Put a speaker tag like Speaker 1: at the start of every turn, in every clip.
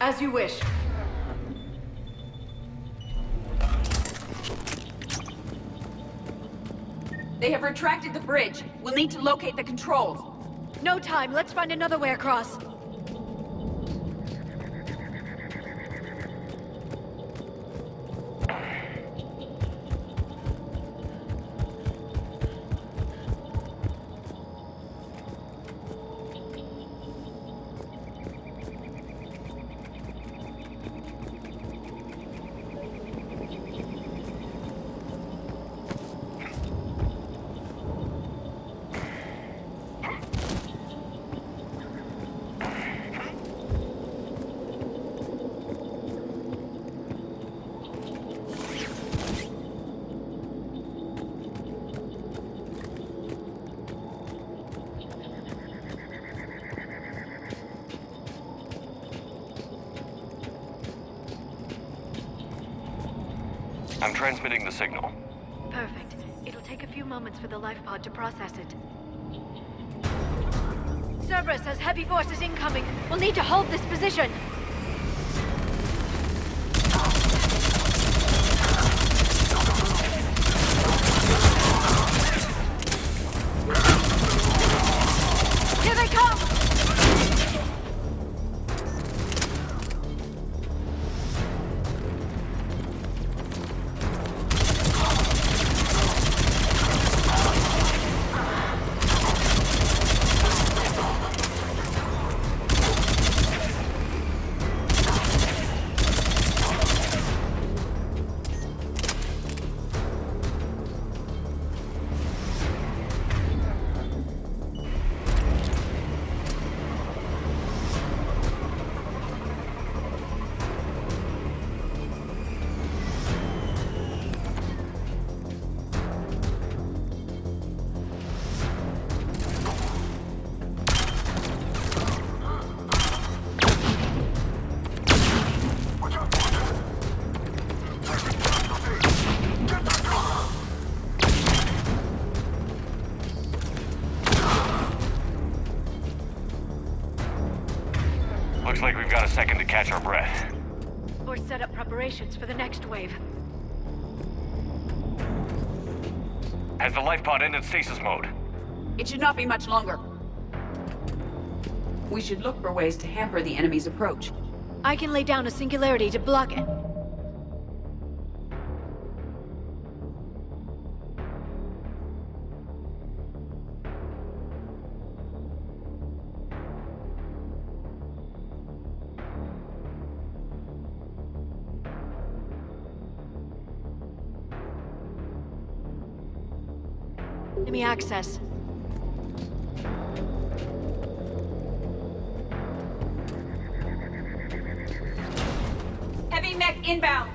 Speaker 1: As you wish. They have retracted the bridge. We'll need to locate the controls.
Speaker 2: No time. Let's find another way across.
Speaker 3: I'm transmitting the signal.
Speaker 2: Perfect. It'll take a few moments for the life pod to process it. Cerberus has heavy forces incoming. We'll need to hold this position. Here they come!
Speaker 3: Looks like we've got a second to catch our breath.
Speaker 2: Or set up preparations for the next wave.
Speaker 3: Has the life pod ended stasis mode?
Speaker 1: It should not be much longer. We should look for ways to hamper the enemy's approach.
Speaker 2: I can lay down a singularity to block it. Enemy access.
Speaker 1: Heavy mech inbound.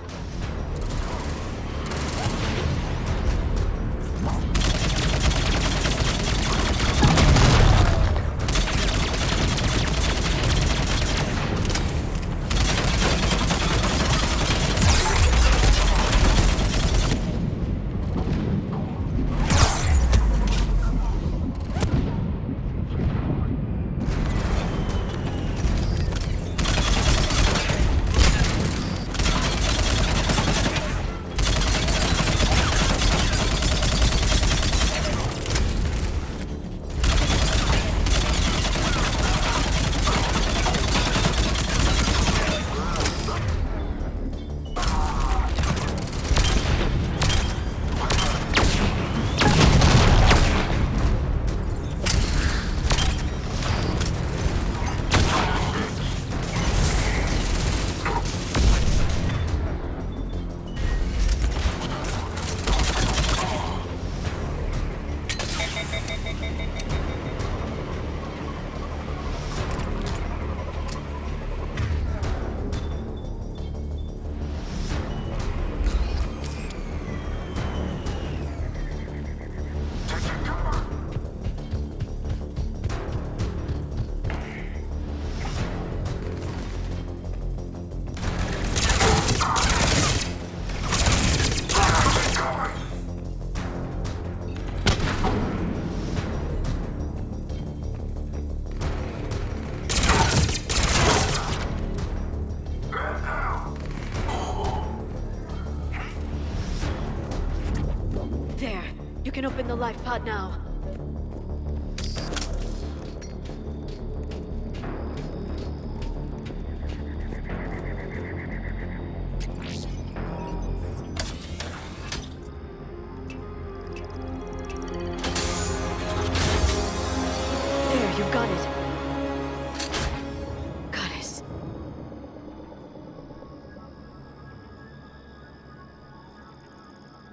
Speaker 2: open the life pod now. There, you've got it. Goddess.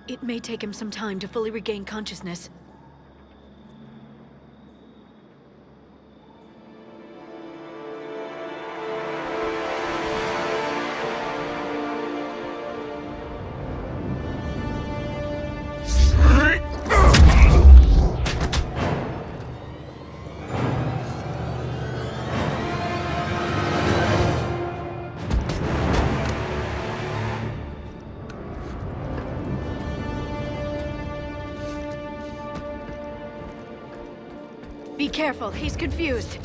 Speaker 2: It may take him some time to fully regain consciousness. Be careful, he's confused.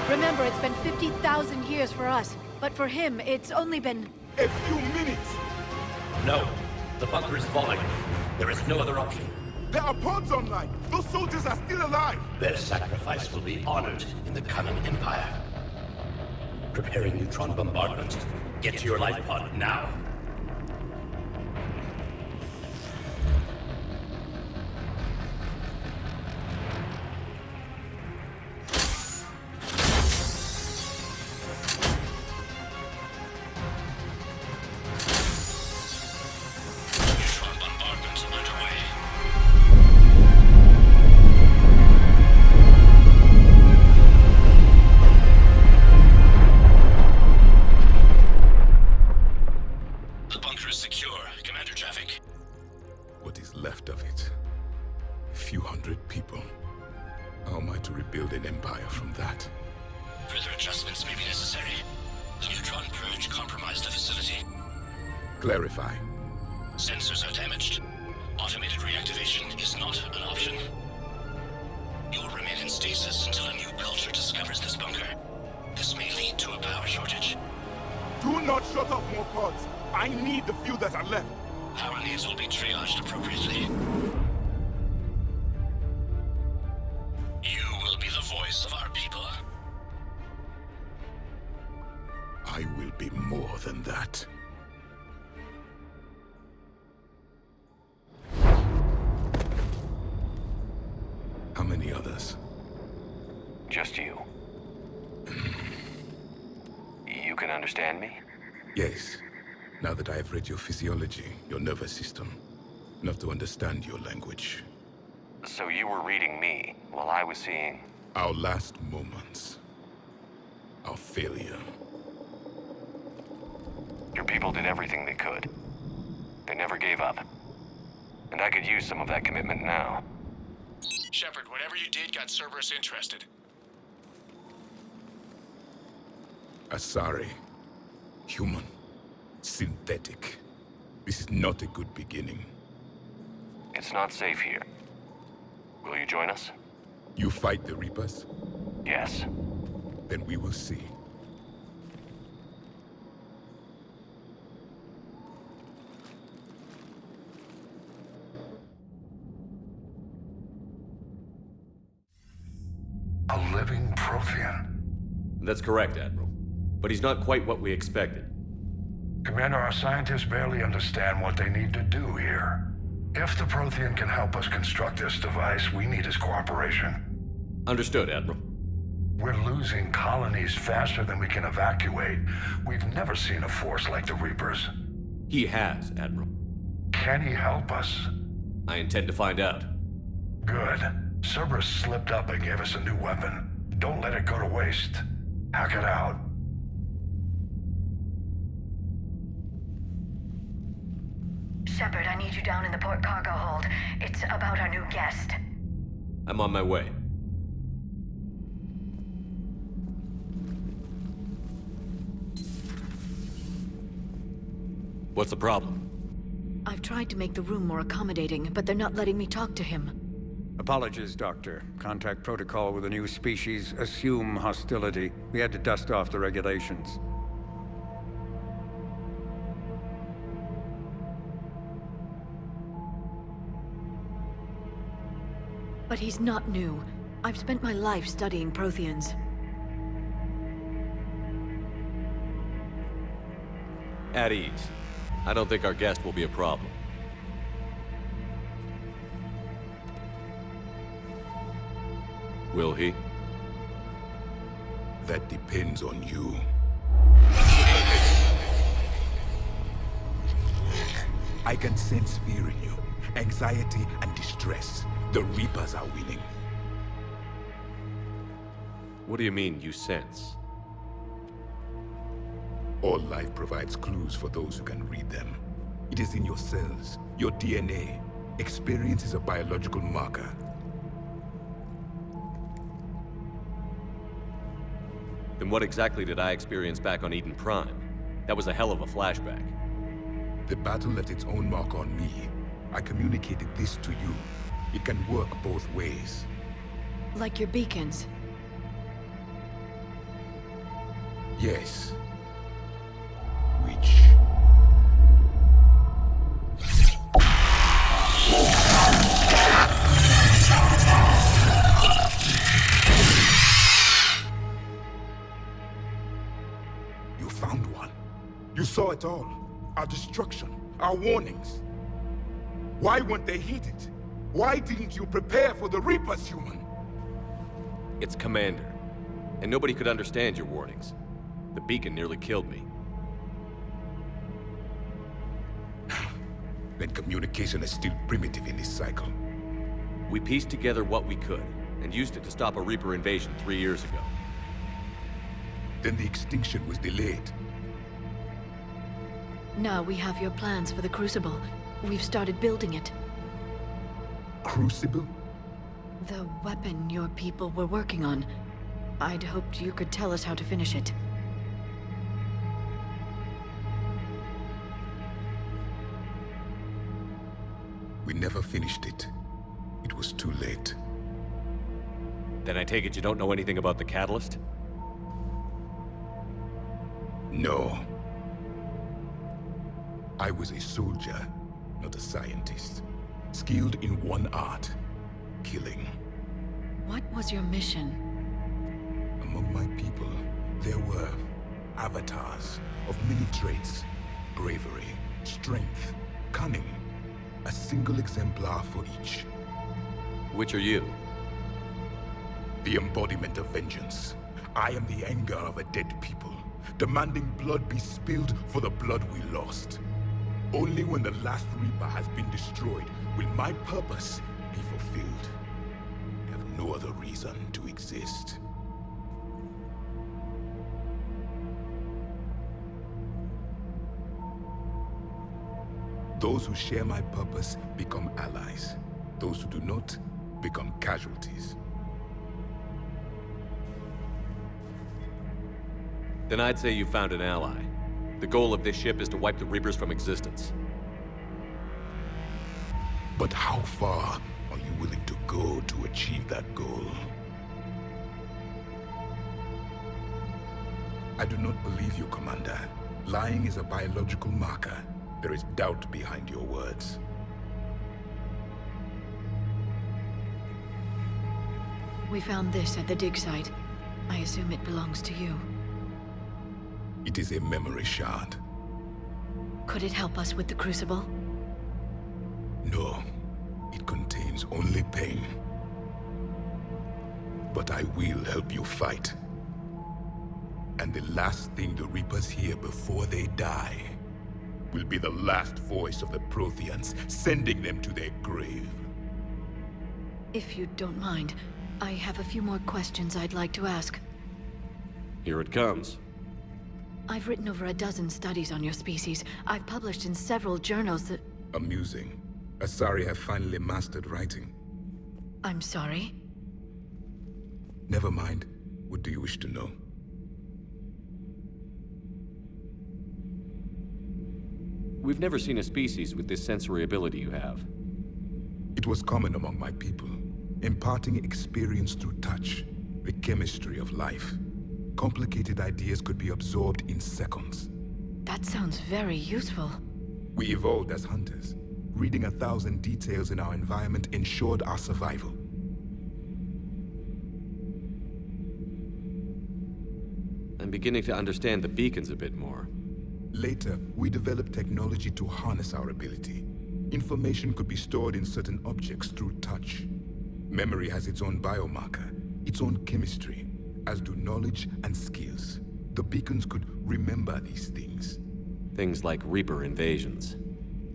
Speaker 2: Remember, it's been 50,000 years for us, but for him, it's only been...
Speaker 4: A few minutes!
Speaker 5: No. The bunker is falling. There is no other option.
Speaker 4: There are pods online! Those soldiers are still alive!
Speaker 5: Their sacrifice will be honored in the coming Empire. Preparing neutron bombardment. Get to your life pod now. Neutron bombardment underway. The bunker is secure. Commander traffic.
Speaker 4: What is left of it? A few hundred people. How am I to rebuild an empire from that?
Speaker 5: Further adjustments may be necessary. The neutron purge compromised the facility.
Speaker 4: Clarify.
Speaker 5: Sensors are damaged. Automated reactivation is not an option. You will remain in stasis until a new culture discovers this bunker. This may lead to a power shortage.
Speaker 4: Do not shut off more pods! I need the few that are left!
Speaker 5: Power needs will be triaged appropriately. You will be the voice of our people.
Speaker 4: I will be more than that. How many others?
Speaker 3: Just you. You can understand me?
Speaker 4: Yes. Now that I have read your physiology, your nervous system, enough to understand your language.
Speaker 3: So you were reading me while I was seeing...
Speaker 4: Our last moments. Our failure.
Speaker 3: Your people did everything they could. They never gave up. And I could use some of that commitment now.
Speaker 6: Shepard, whatever you did got Cerberus interested.
Speaker 4: Asari. Human. Synthetic. This is not a good beginning.
Speaker 3: It's not safe here. Will you join us?
Speaker 4: You fight the Reapers?
Speaker 3: Yes.
Speaker 4: Then we will see.
Speaker 7: A living Prothean.
Speaker 8: That's correct, Admiral. But he's not quite what we expected.
Speaker 7: Commander, our scientists barely understand what they need to do here. If the Prothean can help us construct this device, we need his cooperation.
Speaker 8: Understood, Admiral.
Speaker 7: We're losing colonies faster than we can evacuate. We've never seen a force like the Reapers.
Speaker 8: He has, Admiral.
Speaker 7: Can he help us?
Speaker 8: I intend to find out.
Speaker 7: Good. Cerberus slipped up and gave us a new weapon. Don't let it go to waste. Hack it out.
Speaker 9: Shepard, I need you down in the port cargo hold. It's about our new guest.
Speaker 8: I'm on my way. What's the problem?
Speaker 2: I've tried to make the room more accommodating, but they're not letting me talk to him.
Speaker 10: Apologies, Doctor. Contact protocol with a new species. Assume hostility. We had to dust off the regulations.
Speaker 2: But he's not new. I've spent my life studying Protheans.
Speaker 8: At ease. I don't think our guest will be a problem. Will he?
Speaker 4: That depends on you. I can sense fear in you, anxiety and distress. The Reapers are winning.
Speaker 8: What do you mean, you sense?
Speaker 4: All life provides clues for those who can read them. It is in your cells, your DNA. Experience is a biological marker.
Speaker 8: Then what exactly did I experience back on Eden Prime? That was a hell of a flashback.
Speaker 4: The battle left its own mark on me. I communicated this to you. It can work both ways.
Speaker 2: Like your beacons.
Speaker 4: Yes. Which... You found one. You saw it all. Our destruction, our warnings. Why weren't they heeded? Why didn't you prepare for the Reapers, human?
Speaker 8: It's Commander. And nobody could understand your warnings. The beacon nearly killed me.
Speaker 4: Then communication is still primitive in this cycle.
Speaker 8: We pieced together what we could, and used it to stop a Reaper invasion 3 years ago.
Speaker 4: Then the extinction was delayed.
Speaker 2: Now we have your plans for the Crucible. We've started building it.
Speaker 4: Crucible?
Speaker 2: The weapon your people were working on. I'd hoped you could tell us how to finish it.
Speaker 4: We never finished it. It was too late.
Speaker 8: Then I take it you don't know anything about the catalyst?
Speaker 4: No. I was a soldier, not a scientist. Skilled in one art, killing.
Speaker 2: What was your mission?
Speaker 4: Among my people, there were avatars of many traits. Bravery, strength, cunning. A single exemplar for each.
Speaker 8: Which are you?
Speaker 4: The embodiment of vengeance. I am the anger of a dead people, demanding blood be spilled for the blood we lost. Only when the last Reaper has been destroyed will my purpose be fulfilled. I have no other reason to exist. Those who share my purpose become allies. Those who do not become casualties.
Speaker 8: Then I'd say you found an ally. The goal of this ship is to wipe the Reapers from existence.
Speaker 4: But how far are you willing to go to achieve that goal? I do not believe you, Commander. Lying is a biological marker. There is doubt behind your words.
Speaker 2: We found this at the dig site. I assume it belongs to you.
Speaker 4: It is a memory shard.
Speaker 2: Could it help us with the Crucible?
Speaker 4: No. It contains only pain. But I will help you fight. And the last thing the Reapers hear before they die will be the last voice of the Protheans, sending them to their grave.
Speaker 2: If you don't mind, I have a few more questions I'd like to ask.
Speaker 8: Here it comes.
Speaker 2: I've written over a dozen studies on your species. I've published in several journals that...
Speaker 4: Amusing. Asari have finally mastered writing.
Speaker 2: I'm sorry?
Speaker 4: Never mind. What do you wish to know?
Speaker 8: We've never seen a species with this sensory ability you have.
Speaker 4: It was common among my people. imparting experience through touch, the chemistry of life. Complicated ideas could be absorbed in seconds.
Speaker 2: That sounds very useful.
Speaker 4: We evolved as hunters. Reading 1,000 details in our environment ensured our survival.
Speaker 8: I'm beginning to understand the beacons a bit more.
Speaker 4: Later, we developed technology to harness our ability. Information could be stored in certain objects through touch. Memory has its own biomarker, its own chemistry, as do knowledge and skills. The beacons could remember these things.
Speaker 8: Things like Reaper invasions.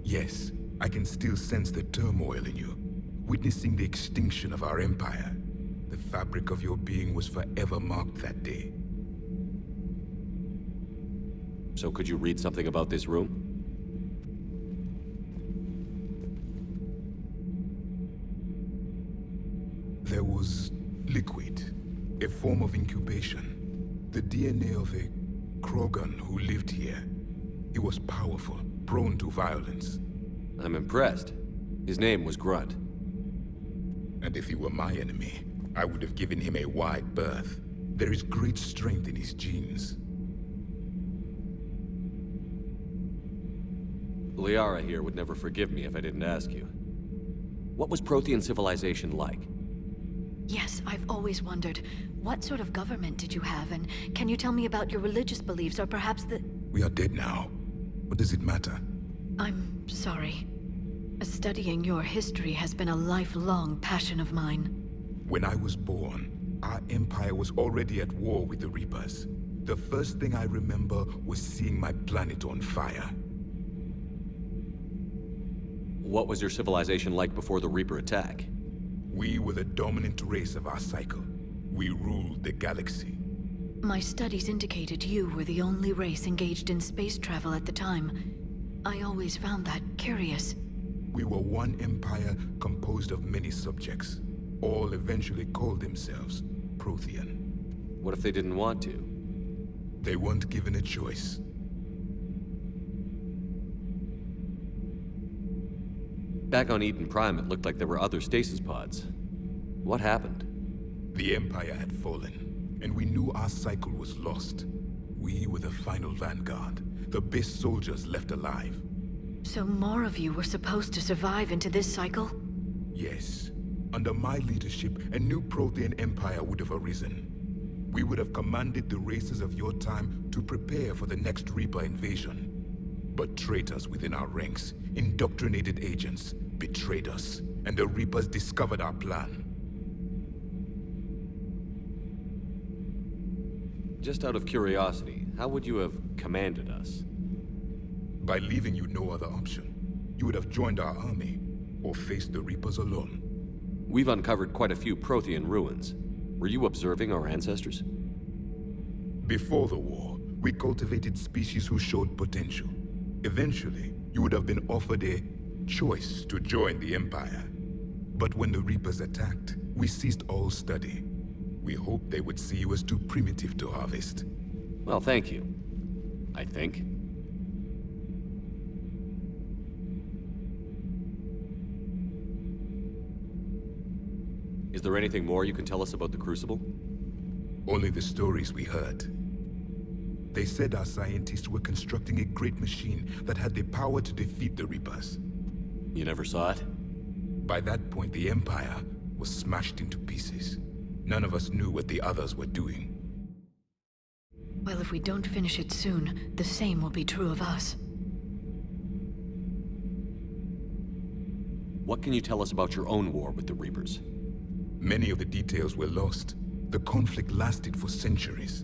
Speaker 4: Yes, I can still sense the turmoil in you, witnessing the extinction of our empire. The fabric of your being was forever marked that day.
Speaker 8: So could you read something about this room?
Speaker 4: There was liquid, a form of incubation. The DNA of a Krogan who lived here. He was powerful, prone to violence.
Speaker 8: I'm impressed. His name was Grunt.
Speaker 4: And if he were my enemy, I would have given him a wide berth. There is great strength in his genes.
Speaker 8: Liara here would never forgive me if I didn't ask you. What was Prothean civilization like?
Speaker 2: Yes, I've always wondered, what sort of government did you have, and can you tell me about your religious beliefs, or perhaps the...
Speaker 4: We are dead now. What does it matter?
Speaker 2: I'm sorry. Studying your history has been a lifelong passion of mine.
Speaker 4: When I was born, our empire was already at war with the Reapers. The first thing I remember was seeing my planet on fire.
Speaker 8: What was your civilization like before the Reaper attack?
Speaker 4: We were the dominant race of our cycle. We ruled the galaxy.
Speaker 2: My studies indicated you were the only race engaged in space travel at the time. I always found that curious.
Speaker 4: We were one empire composed of many subjects. All eventually called themselves Prothean.
Speaker 8: What if they didn't want to?
Speaker 4: They weren't given a choice.
Speaker 8: Back on Eden Prime, it looked like there were other stasis pods. What happened?
Speaker 4: The Empire had fallen, and we knew our cycle was lost. We were the final vanguard, the best soldiers left alive.
Speaker 2: So more of you were supposed to survive into this cycle?
Speaker 4: Yes. Under my leadership, a new Prothean empire would have arisen. We would have commanded the races of your time to prepare for the next Reaper invasion. But traitors within our ranks, indoctrinated agents, betrayed us, and the Reapers discovered our plan.
Speaker 8: Just out of curiosity, how would you have commanded us?
Speaker 4: By leaving you no other option. You would have joined our army, or faced the Reapers alone.
Speaker 8: We've uncovered quite a few Prothean ruins. Were you observing our ancestors?
Speaker 4: Before the war, we cultivated species who showed potential. Eventually, you would have been offered a choice to join the Empire. But when the Reapers attacked, we ceased all study. We hoped they would see you as too primitive to harvest.
Speaker 8: Well, thank you. I think. Is there anything more you can tell us about the Crucible?
Speaker 4: Only the stories we heard. They said our scientists were constructing a great machine that had the power to defeat the Reapers.
Speaker 8: You never saw it?
Speaker 4: By that point, the Empire was smashed into pieces. None of us knew what the others were doing.
Speaker 2: Well, if we don't finish it soon, the same will be true of us.
Speaker 8: What can you tell us about your own war with the Reapers?
Speaker 4: Many of the details were lost. The conflict lasted for centuries.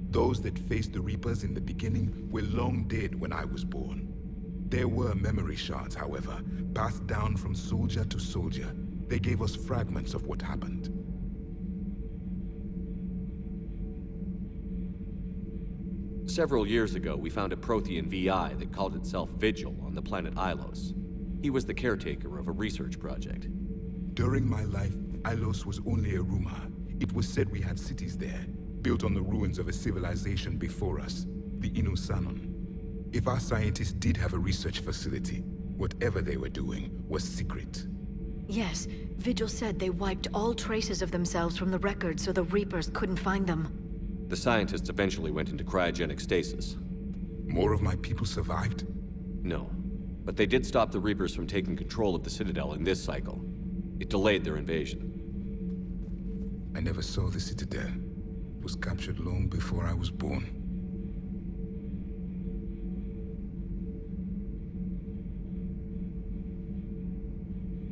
Speaker 4: Those that faced the Reapers in the beginning were long dead when I was born. There were memory shards, however, passed down from soldier to soldier. They gave us fragments of what happened.
Speaker 8: Several years ago, we found a Prothean VI that called itself Vigil on the planet Ilos. He was the caretaker of a research project.
Speaker 4: During my life, Ilos was only a rumor. It was said we had cities there, built on the ruins of a civilization before us, the Inusanon. If our scientists did have a research facility, whatever they were doing was secret.
Speaker 2: Yes, Vigil said they wiped all traces of themselves from the record so the Reapers couldn't find them.
Speaker 8: The scientists eventually went into cryogenic stasis.
Speaker 4: More of my people survived?
Speaker 8: No, but they did stop the Reapers from taking control of the Citadel in this cycle. It delayed their invasion.
Speaker 4: I never saw the Citadel. It was captured long before I was born.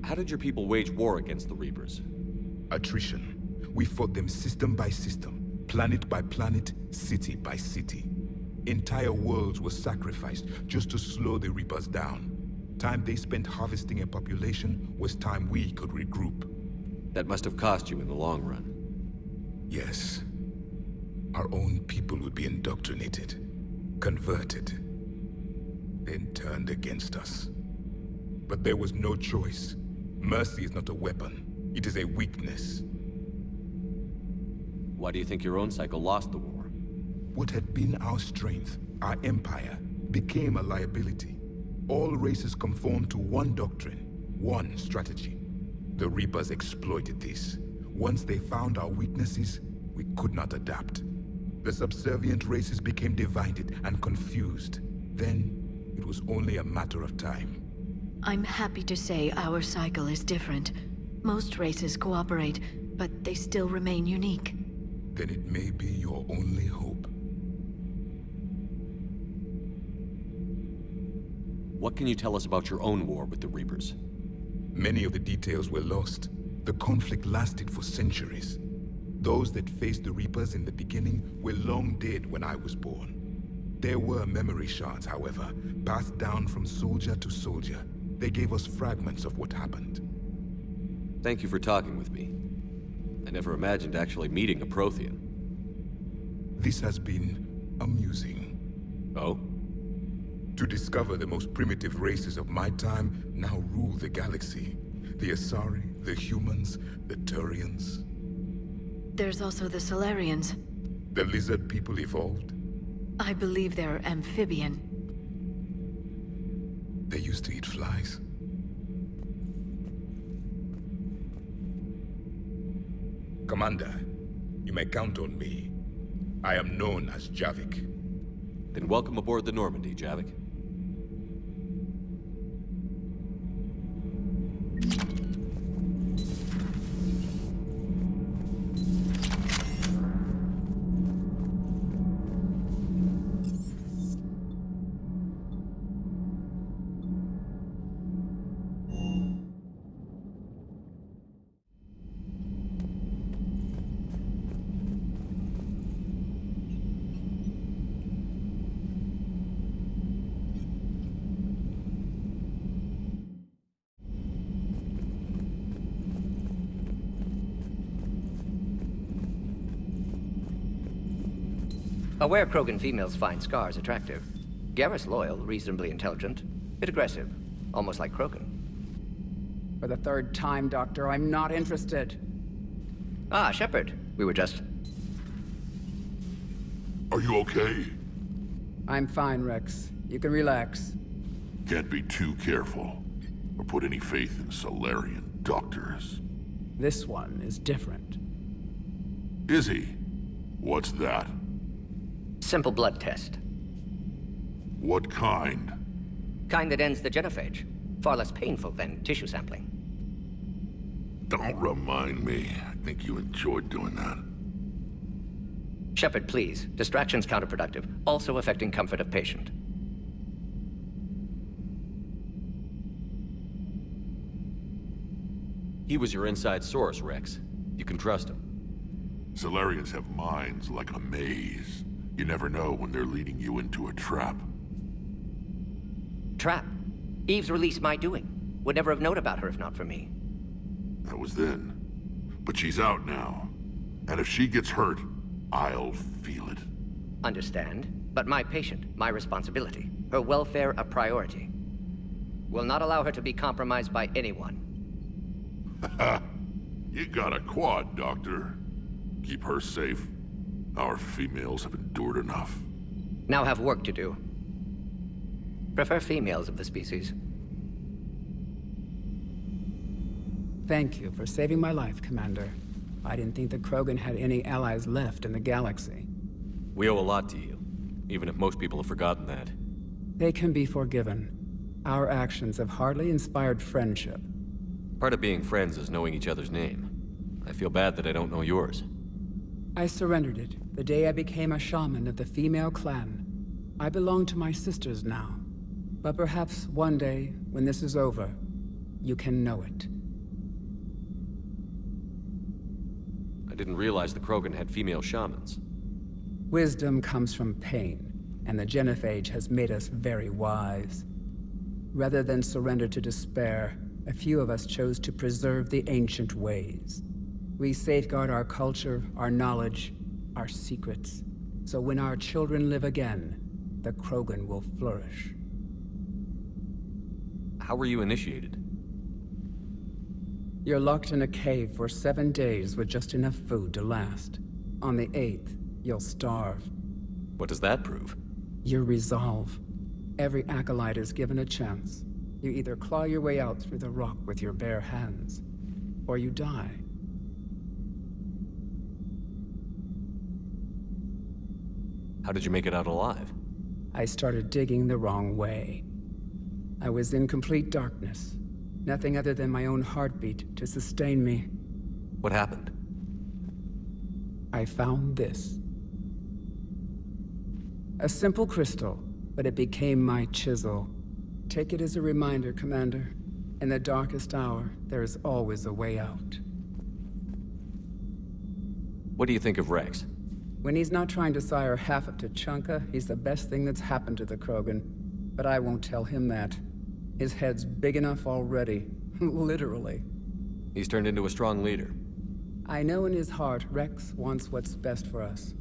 Speaker 8: How did your people wage war against the Reapers?
Speaker 4: Attrition. We fought them system by system, planet by planet, city by city. Entire worlds were sacrificed just to slow the Reapers down. Time they spent harvesting a population was time we could regroup.
Speaker 8: That must have cost you in the long run.
Speaker 4: Yes. Our own people would be indoctrinated, converted, then turned against us. But there was no choice. Mercy is not a weapon. It is a weakness.
Speaker 8: Why do you think your own cycle lost the war?
Speaker 4: What had been our strength, our empire, became a liability. All races conformed to one doctrine, one strategy. The Reapers exploited this. Once they found our weaknesses, we could not adapt. The subservient races became divided and confused. Then, it was only a matter of time.
Speaker 2: I'm happy to say our cycle is different. Most races cooperate, but they still remain unique.
Speaker 4: Then it may be your only hope.
Speaker 8: What can you tell us about your own war with the Reapers?
Speaker 4: Many of the details were lost. The conflict lasted for centuries. Those that faced the Reapers in the beginning were long dead when I was born. There were memory shards, however, passed down from soldier to soldier. They gave us fragments of what happened.
Speaker 8: Thank you for talking with me. I never imagined actually meeting a Prothean.
Speaker 4: This has been amusing.
Speaker 8: Oh?
Speaker 4: To discover the most primitive races of my time now rule the galaxy. The Asari, the humans, the Turians.
Speaker 2: There's also the Solarians.
Speaker 4: The lizard people evolved.
Speaker 2: I believe they're amphibian.
Speaker 4: They used to eat flies. Commander, you may count on me. I am known as Javik.
Speaker 8: Then welcome aboard the Normandy, Javik.
Speaker 11: Aware Krogan females find Scars attractive. Garrus loyal, reasonably intelligent, bit aggressive, almost like Krogan.
Speaker 12: For the third time, Doctor, I'm not interested.
Speaker 11: Ah, Shepard. We were just...
Speaker 13: Are you okay?
Speaker 12: I'm fine, Rex. You can relax.
Speaker 13: Can't be too careful, or put any faith in Solarian doctors.
Speaker 12: This one is different.
Speaker 13: Is he? What's that?
Speaker 11: Simple blood test.
Speaker 13: What kind?
Speaker 11: Kind that ends the genophage. Far less painful than tissue sampling.
Speaker 13: Don't remind me. I think you enjoyed doing that.
Speaker 11: Shepard, please. Distraction's counterproductive, also affecting comfort of patient.
Speaker 8: He was your inside source, Rex. You can trust him.
Speaker 13: Solarians have minds like a maze. You never know when they're leading you into a trap.
Speaker 11: Trap? Eve's release my doing. Would never have known about her if not for me.
Speaker 13: That was then. But she's out now. And if she gets hurt, I'll feel it.
Speaker 11: Understand. But my patient, my responsibility. Her welfare a priority. Will not allow her to be compromised by anyone.
Speaker 13: You got a quad, Doctor. Keep her safe. Our females have endured enough.
Speaker 11: Now have work to do. Prefer females of the species.
Speaker 12: Thank you for saving my life, Commander. I didn't think the Krogan had any allies left in the galaxy.
Speaker 8: We owe a lot to you, even if most people have forgotten that.
Speaker 12: They can be forgiven. Our actions have hardly inspired friendship.
Speaker 8: Part of being friends is knowing each other's name. I feel bad that I don't know yours.
Speaker 12: I surrendered it the day I became a shaman of the female clan. I belong to my sisters now. But perhaps one day, when this is over, you can know it.
Speaker 8: I didn't realize the Krogan had female shamans.
Speaker 12: Wisdom comes from pain, and the Genophage has made us very wise. Rather than surrender to despair, a few of us chose to preserve the ancient ways. We safeguard our culture, our knowledge, our secrets. So when our children live again, the Krogan will flourish.
Speaker 8: How were you initiated?
Speaker 12: You're locked in a cave for 7 days with just enough food to last. On the 8th, you'll starve.
Speaker 8: What does that prove?
Speaker 12: Your resolve. Every acolyte is given a chance. You either claw your way out through the rock with your bare hands, or you die.
Speaker 8: How did you make it out alive?
Speaker 12: I started digging the wrong way. I was in complete darkness. Nothing other than my own heartbeat to sustain me.
Speaker 8: What happened?
Speaker 12: I found this. A simple crystal, but it became my chisel. Take it as a reminder, Commander. In the darkest hour, there is always a way out.
Speaker 8: What do you think of Rex?
Speaker 12: When he's not trying to sire half of Tuchanka, he's the best thing that's happened to the Krogan. But I won't tell him that. His head's big enough already. Literally.
Speaker 8: He's turned into a strong leader.
Speaker 12: I know in his heart Rex wants what's best for us.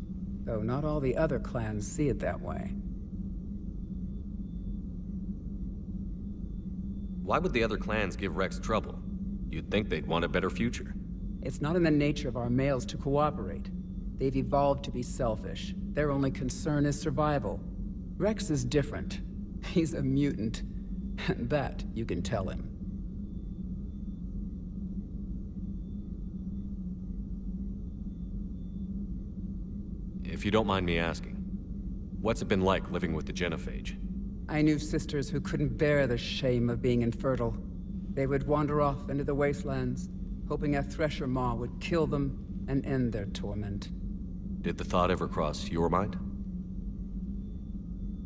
Speaker 12: Though not all the other clans see it that way.
Speaker 8: Why would the other clans give Rex trouble? You'd think they'd want a better future.
Speaker 12: It's not in the nature of our males to cooperate. They've evolved to be selfish. Their only concern is survival. Rex is different. He's a mutant. And that you can tell him.
Speaker 8: If you don't mind me asking, what's it been like living with the Genophage?
Speaker 12: I knew sisters who couldn't bear the shame of being infertile. They would wander off into the wastelands, hoping a Thresher Maw would kill them and end their torment.
Speaker 8: Did the thought ever cross your mind?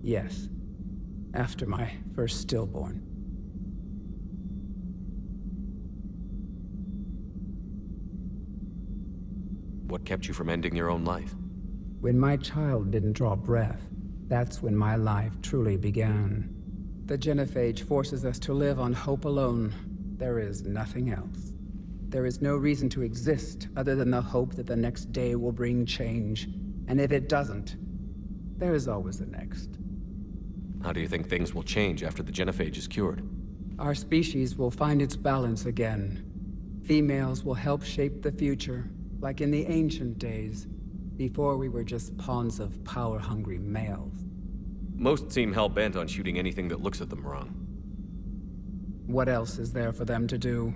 Speaker 12: Yes. After my first stillborn.
Speaker 8: What kept you from ending your own life?
Speaker 12: When my child didn't draw breath, that's when my life truly began. The Genophage forces us to live on hope alone. There is nothing else. There is no reason to exist other than the hope that the next day will bring change. And if it doesn't, there is always the next.
Speaker 8: How do you think things will change after the Genophage is cured?
Speaker 12: Our species will find its balance again. Females will help shape the future, like in the ancient days, before we were just pawns of power-hungry males.
Speaker 8: Most seem hell-bent on shooting anything that looks at them wrong.
Speaker 12: What else is there for them to do?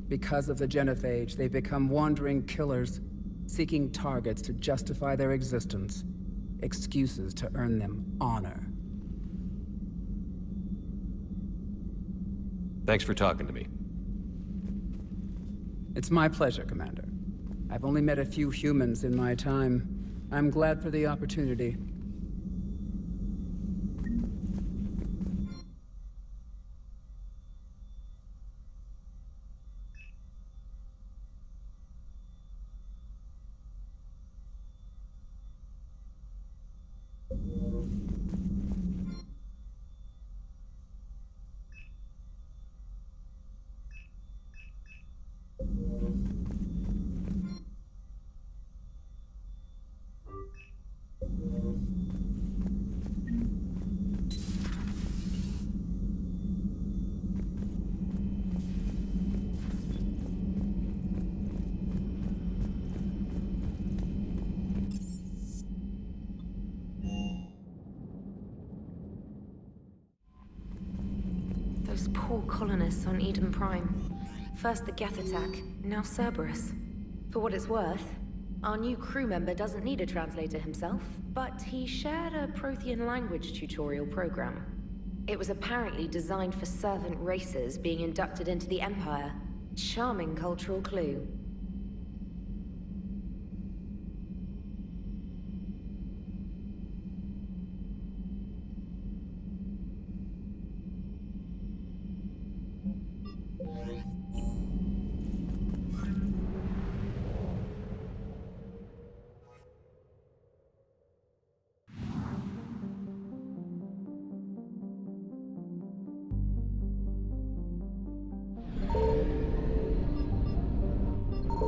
Speaker 12: Because of the Genophage, they've become wandering killers, seeking targets to justify their existence, excuses to earn them honor.
Speaker 8: Thanks for talking to me.
Speaker 12: It's my pleasure, Commander. I've only met a few humans in my time. I'm glad for the opportunity.
Speaker 14: Those poor colonists on Eden Prime. First the Geth attack, now Cerberus. For what it's worth, our new crew member doesn't need a translator himself, but he shared a Prothean language tutorial program. It was apparently designed for servant races being inducted into the Empire. Charming cultural clue.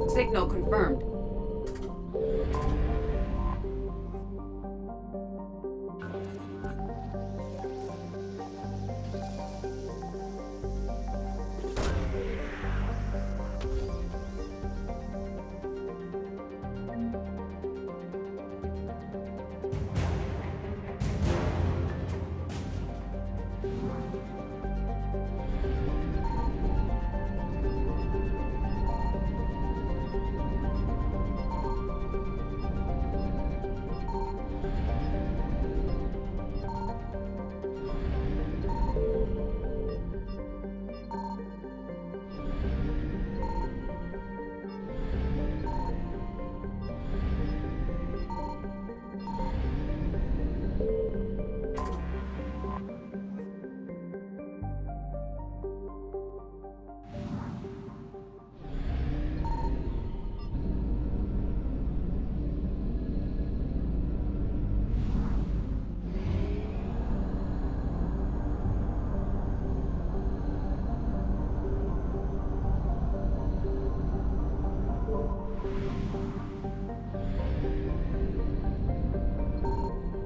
Speaker 1: Signal confirmed.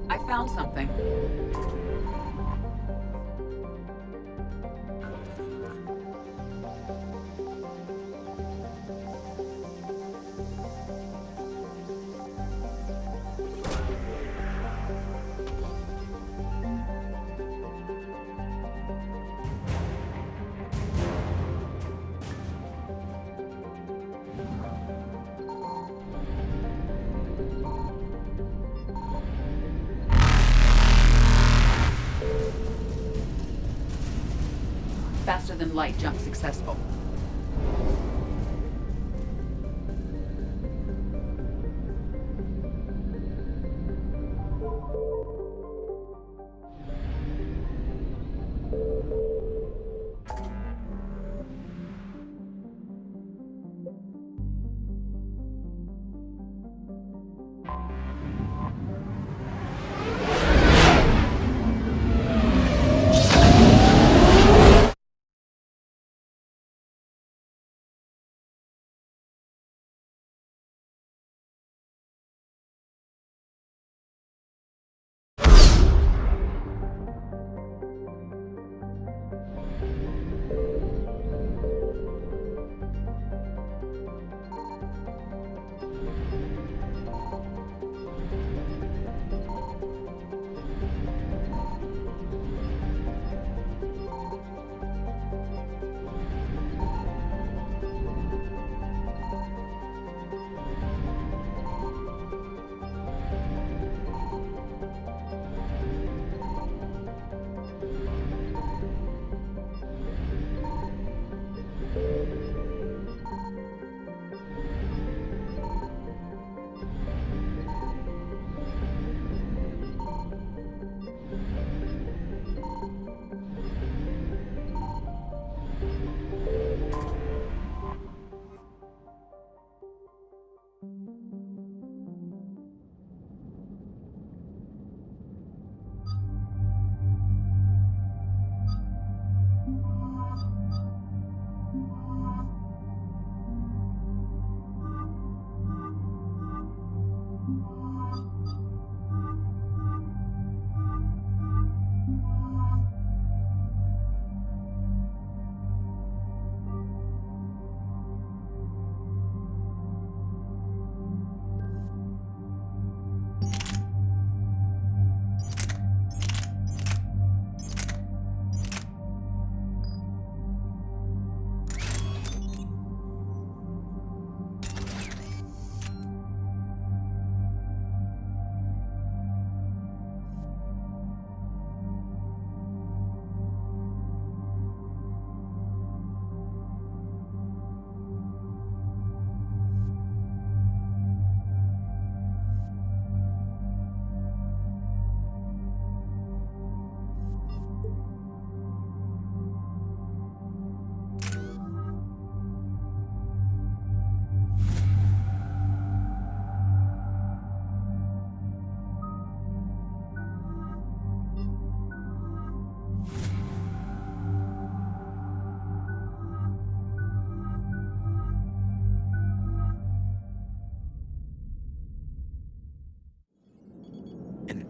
Speaker 1: I found something. Faster than light jump successful.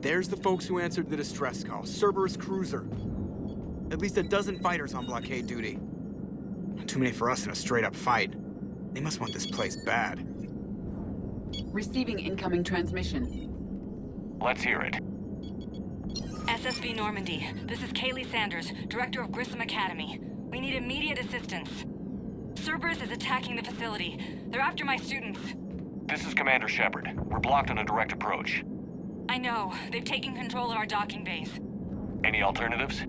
Speaker 15: There's the folks who answered the distress call. Cerberus cruiser. At least a dozen fighters on blockade duty. Not too many for us in a straight-up fight. They must want this place bad.
Speaker 1: Receiving incoming transmission.
Speaker 3: Let's hear it.
Speaker 16: SSV Normandy. This is Kaylee Sanders, Director of Grissom Academy. We need immediate assistance. Cerberus is attacking the facility. They're after my students.
Speaker 3: This is Commander Shepard. We're blocked on a direct approach.
Speaker 16: I know. They've taken control of our docking base.
Speaker 3: Any alternatives?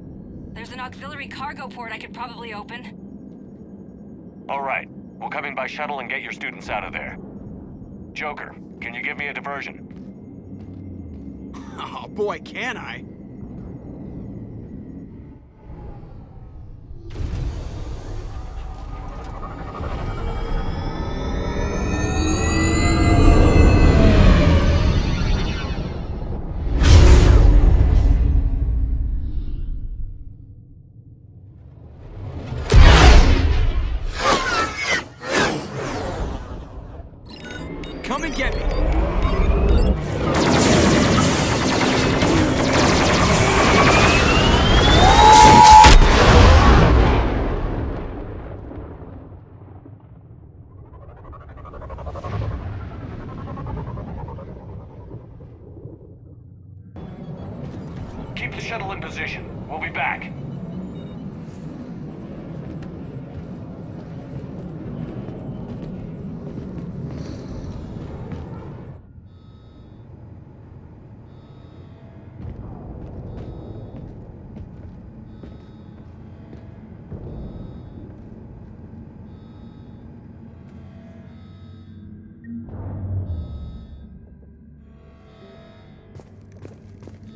Speaker 16: There's an auxiliary cargo port I could probably open.
Speaker 3: All right. We'll come in by shuttle and get your students out of there. Joker, can you give me a diversion?
Speaker 15: Oh boy, can I? Come and get me!
Speaker 3: Keep the shuttle in position. We'll be back.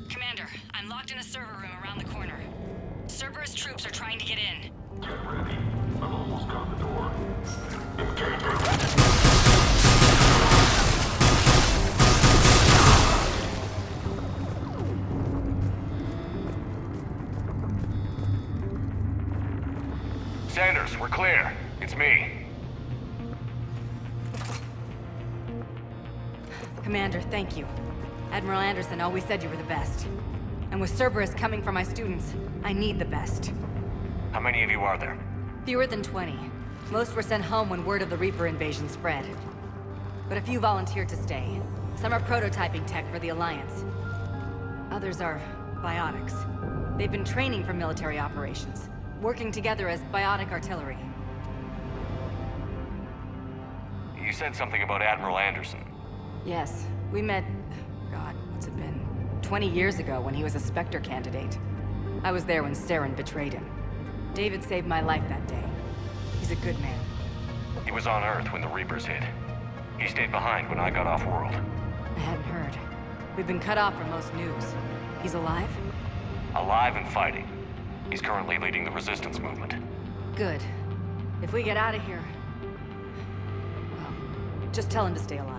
Speaker 16: Commander, I'm locked in a server room around the corner. Cerberus troops are trying to get in.
Speaker 13: Get ready. I've almost got the door.
Speaker 3: Sanders, we're clear. It's me.
Speaker 16: Commander, thank you. Admiral Anderson always said you were the best. And with Cerberus coming for my students, I need the best.
Speaker 3: How many of you are there?
Speaker 16: Fewer than 20. Most were sent home when word of the Reaper invasion spread. But a few volunteered to stay. Some are prototyping tech for the Alliance. Others are biotics. They've been training for military operations, working together as biotic artillery.
Speaker 3: You said something about Admiral Anderson.
Speaker 16: Yes, we met... God, what's it been? 20 years ago when he was a Spectre candidate. I was there when Saren betrayed him. David saved my life that day. He's a good man.
Speaker 3: He was on Earth when the Reapers hit. He stayed behind when I got off-world.
Speaker 16: I hadn't heard. We've been cut off from most news. He's alive?
Speaker 3: Alive and fighting. He's currently leading the resistance movement.
Speaker 16: Good. If we get out of here... well, just tell him to stay alive.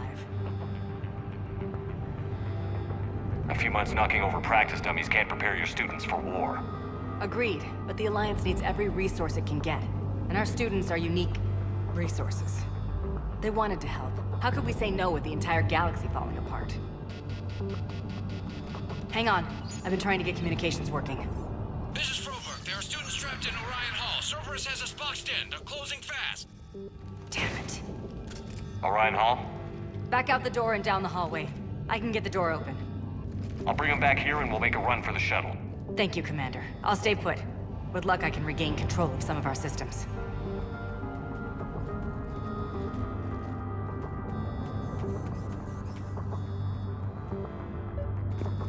Speaker 3: A few months knocking over practice dummies can't prepare your students for war.
Speaker 16: Agreed, but the Alliance needs every resource it can get. And our students are unique resources. They wanted to help. How could we say no with the entire galaxy falling apart? Hang on. I've been trying to get communications working.
Speaker 6: This is Froberg. There are students trapped in Orion Hall. Cerberus has us boxed in. They're closing fast.
Speaker 16: Damn it.
Speaker 3: Orion Hall?
Speaker 16: Back out the door and down the hallway. I can get the door open.
Speaker 3: I'll bring them back here and we'll make a run for the shuttle.
Speaker 16: Thank you, Commander. I'll stay put. With luck, I can regain control of some of our systems.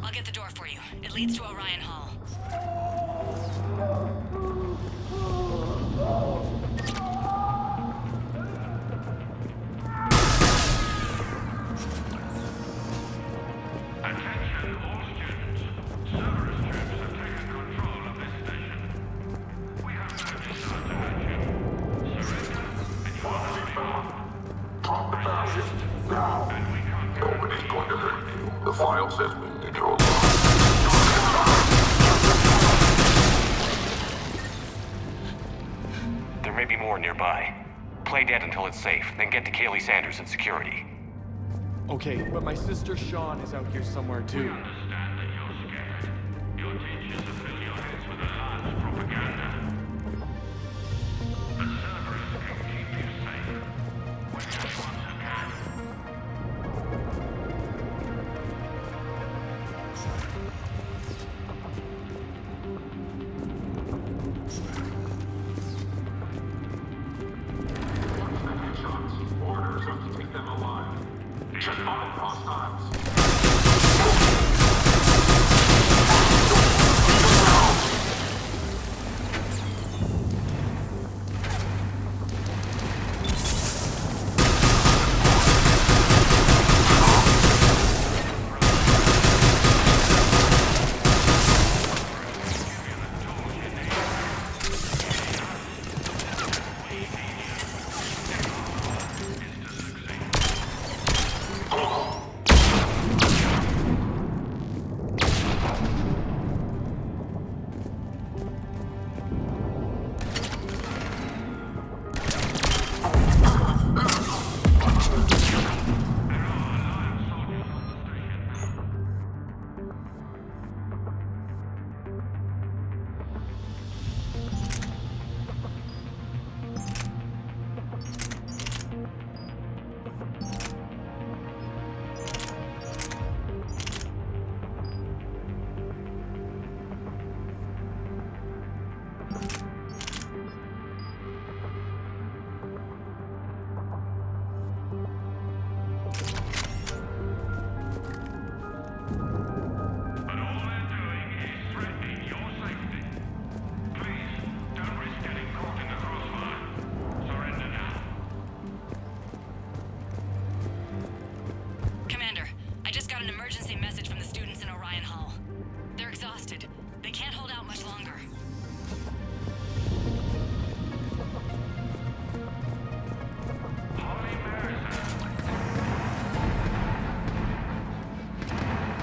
Speaker 16: I'll get the door for you. It leads to Orion Hall.
Speaker 13: Nobody's going to hurt you. The file says we need your life.
Speaker 3: There may be more nearby. Play dead until it's safe, then get to Kaylee Sanders and security.
Speaker 17: Okay, but my sister Sean is out here somewhere too.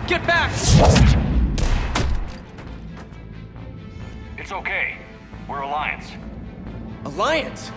Speaker 17: Get back!
Speaker 3: It's okay. We're Alliance.
Speaker 17: Alliance?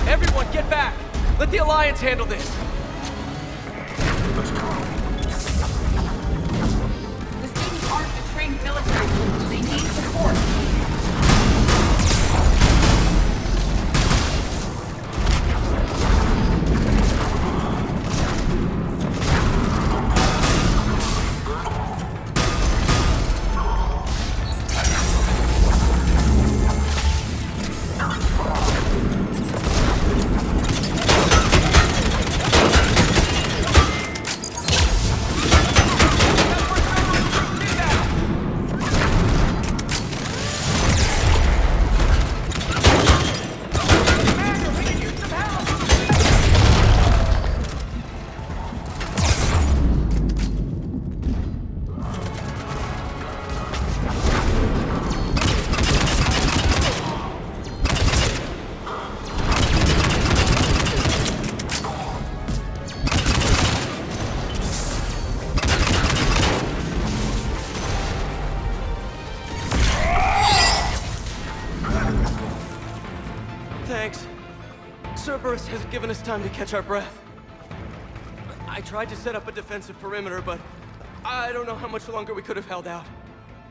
Speaker 17: Everyone, get back! Let the Alliance handle this!
Speaker 1: The students aren't the trained military. They need support.
Speaker 17: Thanks. Cerberus has given us time to catch our breath. I tried to set up a defensive perimeter, but I don't know how much longer we could have held out.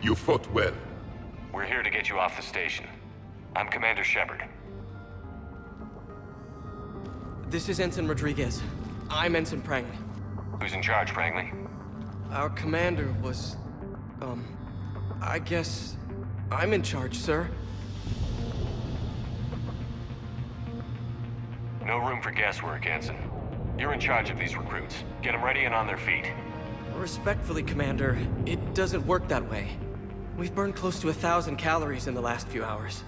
Speaker 4: You fought well.
Speaker 3: We're here to get you off the station. I'm Commander Shepard.
Speaker 17: This is Ensign Rodriguez. I'm Ensign Prangley.
Speaker 3: Who's in charge, Prangley?
Speaker 17: Our commander was... I guess... I'm in charge, sir.
Speaker 3: No room for guesswork, Ensign. You're in charge of these recruits. Get them ready and on their feet.
Speaker 17: Respectfully, Commander, it doesn't work that way. We've burned close to 1,000 calories in the last few hours.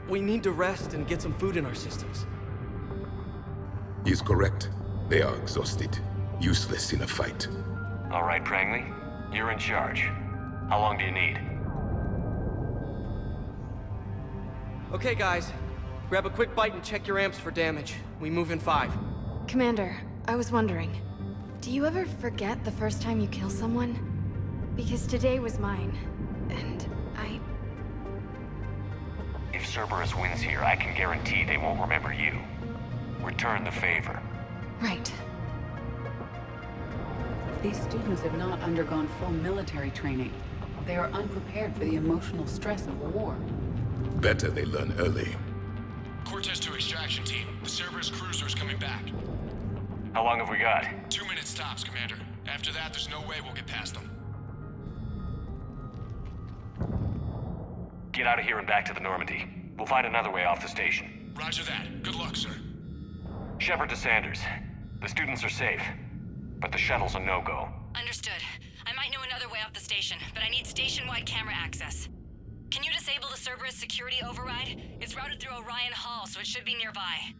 Speaker 17: We need to rest and get some food in our systems.
Speaker 4: He's correct. They are exhausted. Useless in a fight.
Speaker 3: All right, Prangley. You're in charge. How long do you need?
Speaker 17: Okay, guys. Grab a quick bite and check your amps for damage. We move in 5.
Speaker 14: Commander, I was wondering, do you ever forget the first time you kill someone? Because today was mine, and I...
Speaker 3: If Cerberus wins here, I can guarantee they won't remember you. Return the favor.
Speaker 14: Right.
Speaker 18: These students have not undergone full military training. They are unprepared for the emotional stress of the war.
Speaker 4: Better they learn early.
Speaker 6: Cortez to extraction team. The Cerberus cruiser is coming back.
Speaker 3: How long have we got?
Speaker 6: 2 minutes tops, Commander. After that, there's no way we'll get past them.
Speaker 3: Get out of here and back to the Normandy. We'll find another way off the station.
Speaker 6: Roger that. Good luck, sir.
Speaker 3: Shepard to Sanders. The students are safe, but the shuttle's a no-go.
Speaker 16: Understood. I might know another way off the station, but I need station-wide camera access. Can you disable the Cerberus security override? It's routed through Orion Hall, so it should be nearby.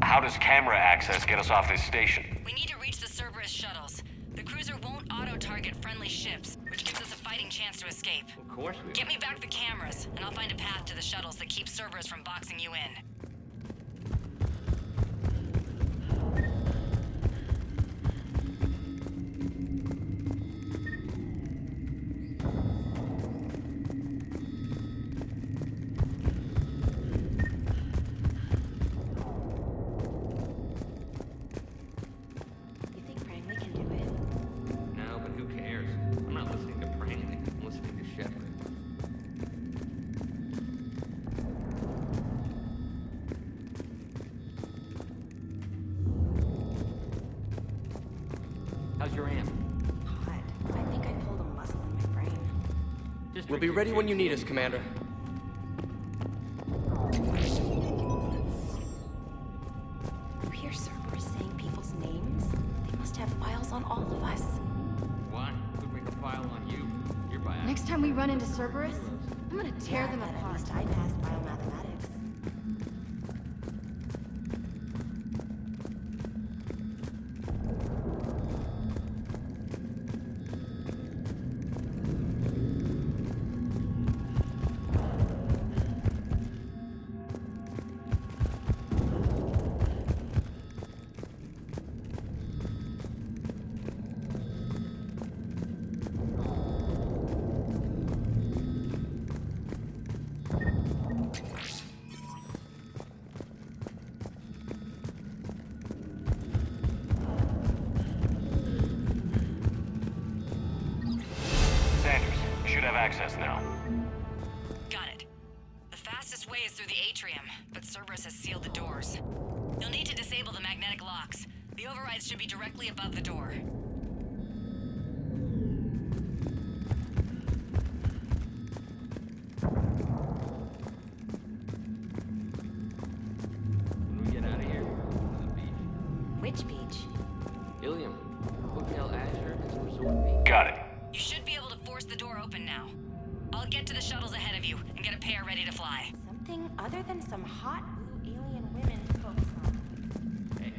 Speaker 3: How does camera access get us off this station?
Speaker 16: We need to reach the Cerberus shuttles. The cruiser won't auto-target friendly ships, which gives us a fighting chance to escape.
Speaker 3: Of course we will.
Speaker 16: Get me back the cameras, and I'll find a path to the shuttles that keep Cerberus from boxing you in.
Speaker 19: How's your amp?
Speaker 14: Hot. I think I pulled a muscle in my brain.
Speaker 17: We'll be ready when you need us, Commander.
Speaker 14: You hear Cerberus saying people's names? They must have files on all of us.
Speaker 19: What? Next time we run into Cerberus, I'm gonna tear them apart.
Speaker 9: At least I passed biomathematics.
Speaker 3: Access now.
Speaker 16: Got it. The fastest way is through the atrium, but Cerberus has sealed the doors. You'll need to disable the magnetic locks. The overrides should be directly above the door.
Speaker 20: When we get out of here, to the beach.
Speaker 9: Which beach?
Speaker 20: Ilium. Hotel Azure is a resort beach.
Speaker 3: Got it.
Speaker 16: You should be able to force the door open now. I'll get to the shuttles ahead of you and get a pair ready to fly.
Speaker 9: Something other than some hot blue alien women to focus on.
Speaker 20: Hey.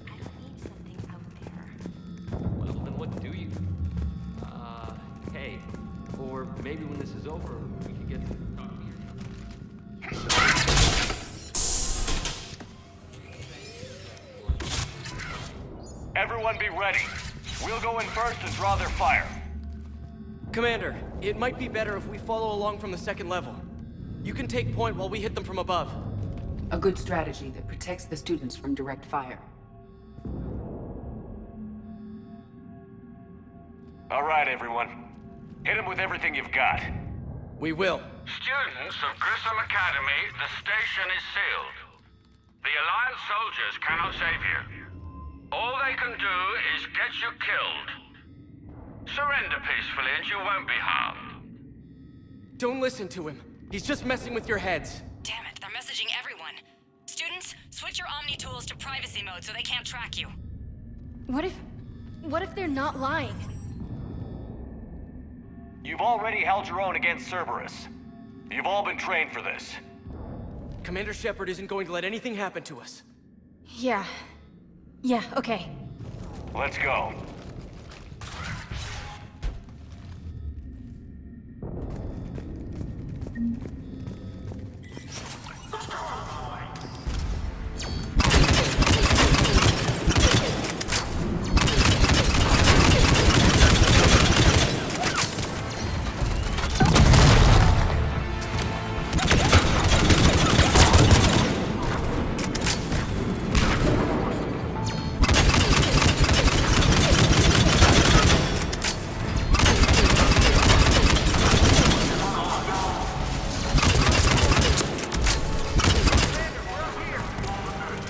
Speaker 9: I don't need something out there.
Speaker 20: Well, then what do you? Hey. Or maybe when this is over, we could get to talk to each other.
Speaker 3: Everyone be ready. We'll go in first and draw their fire.
Speaker 17: Commander, it might be better if we follow along from the second level. You can take point while we hit them from above.
Speaker 18: A good strategy that protects the students from direct fire.
Speaker 3: All right, everyone. Hit them with everything you've got.
Speaker 17: We will.
Speaker 6: Students of Grissom Academy, the station is sealed. The Alliance soldiers cannot save you. All they can do is get you killed. Surrender peacefully and you won't be harmed.
Speaker 17: Don't listen to him. He's just messing with your heads.
Speaker 16: Damn it, they're messaging everyone. Students, switch your Omni tools to privacy mode so they can't track you.
Speaker 19: What if they're not lying?
Speaker 3: You've already held your own against Cerberus. You've all been trained for this.
Speaker 17: Commander Shepard isn't going to let anything happen to us.
Speaker 19: Yeah, okay.
Speaker 3: Let's go.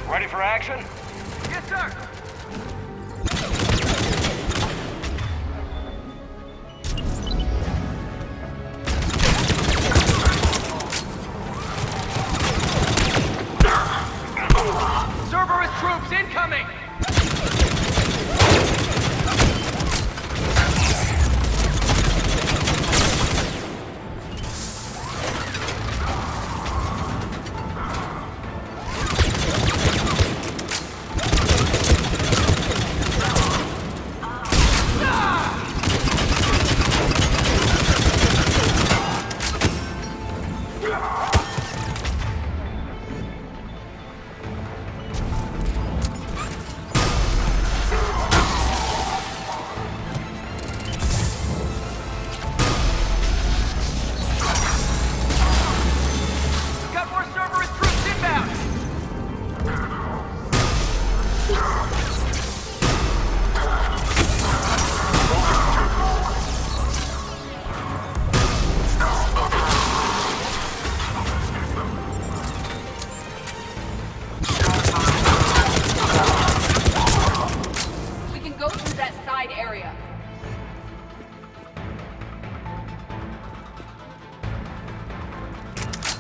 Speaker 3: Ready for action?
Speaker 6: Yes, sir!
Speaker 17: Cerberus troops incoming!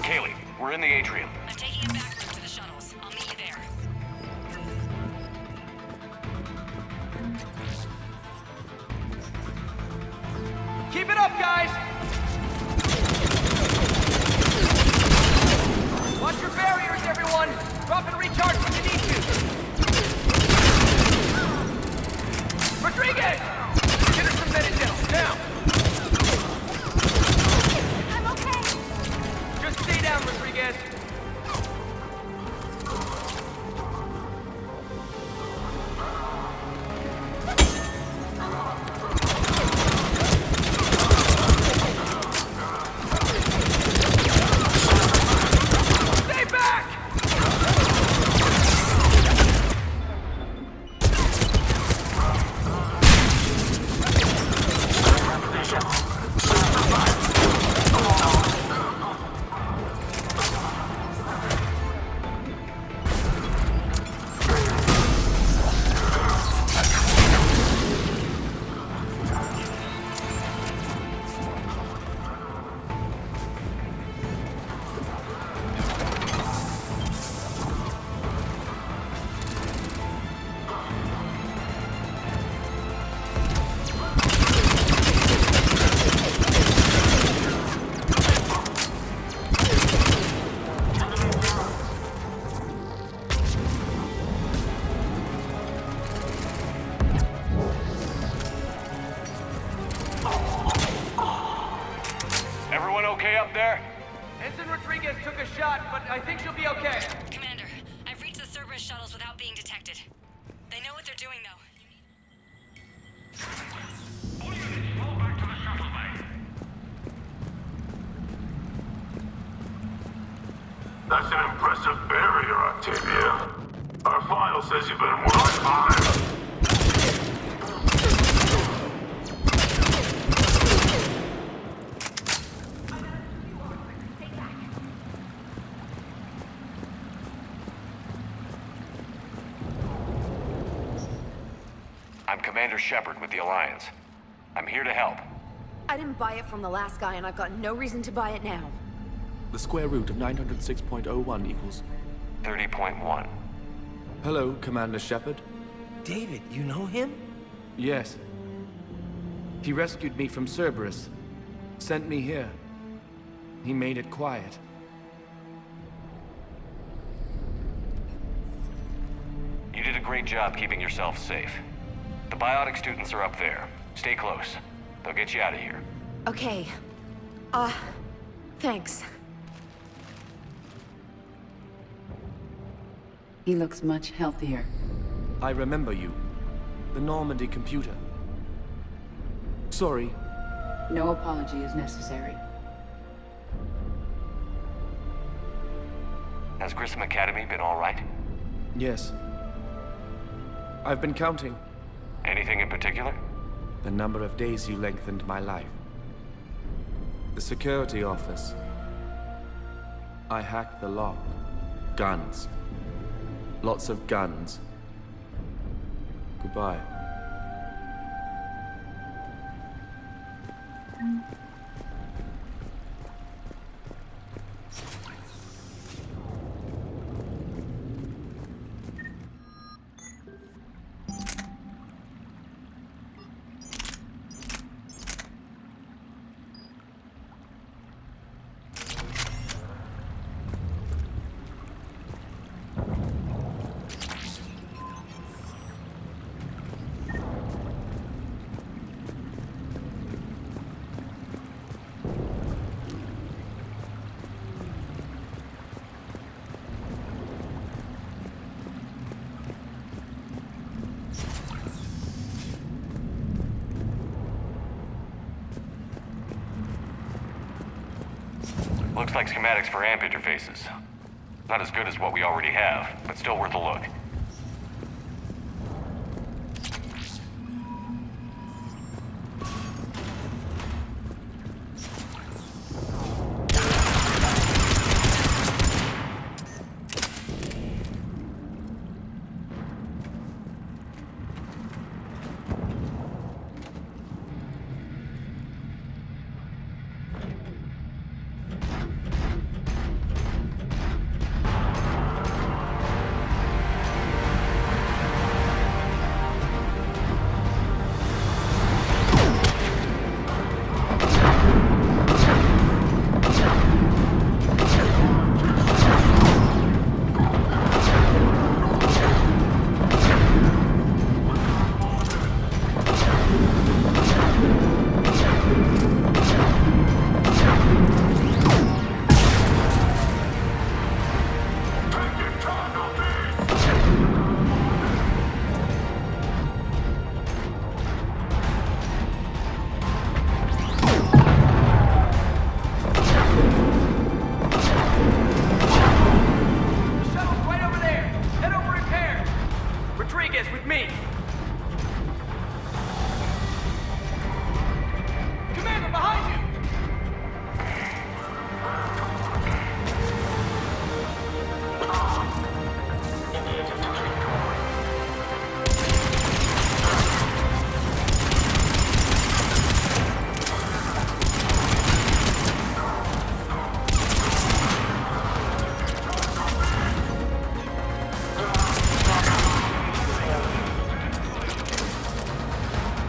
Speaker 3: Kaylee, we're in the atrium.
Speaker 16: I'm taking it back to the shuttles. I'll meet you there.
Speaker 17: Keep it up, guys! Watch your barriers, everyone! Drop and recharge when you need to! Rodriguez! Get her some Medicel, now!
Speaker 19: I'm okay!
Speaker 17: Just stay down, Rodriguez! Up there? Ensign Rodriguez took a shot, but I think she'll be okay.
Speaker 16: Commander, I've reached the Cerberus shuttles without being detected. They know what they're doing, though.
Speaker 6: All units, roll back to the shuttle bay.
Speaker 13: That's an impressive barrier, Octavia. Our file says you've been more like 5.
Speaker 3: I'm Commander Shepard with the Alliance. I'm here to help.
Speaker 14: I didn't buy it from the last guy, and I've got no reason to buy it now.
Speaker 21: The square root of 906.01 equals...
Speaker 3: 30.1.
Speaker 21: Hello, Commander Shepard.
Speaker 17: David, you know him?
Speaker 21: Yes. He rescued me from Cerberus. Sent me here. He made it quiet.
Speaker 3: You did a great job keeping yourself safe. The biotic students are up there. Stay close. They'll get you out of here.
Speaker 14: Okay. Thanks.
Speaker 18: He looks much healthier.
Speaker 21: I remember you. The Normandy computer. Sorry.
Speaker 18: No apology is necessary.
Speaker 3: Has Grissom Academy been all right?
Speaker 21: Yes. I've been counting.
Speaker 3: Anything in particular?
Speaker 21: The number of days you lengthened my life. The security office. I hacked the lock. Guns. Lots of guns. Goodbye.
Speaker 3: Looks like schematics for AMP interfaces. Not as good as what we already have, but still worth a look.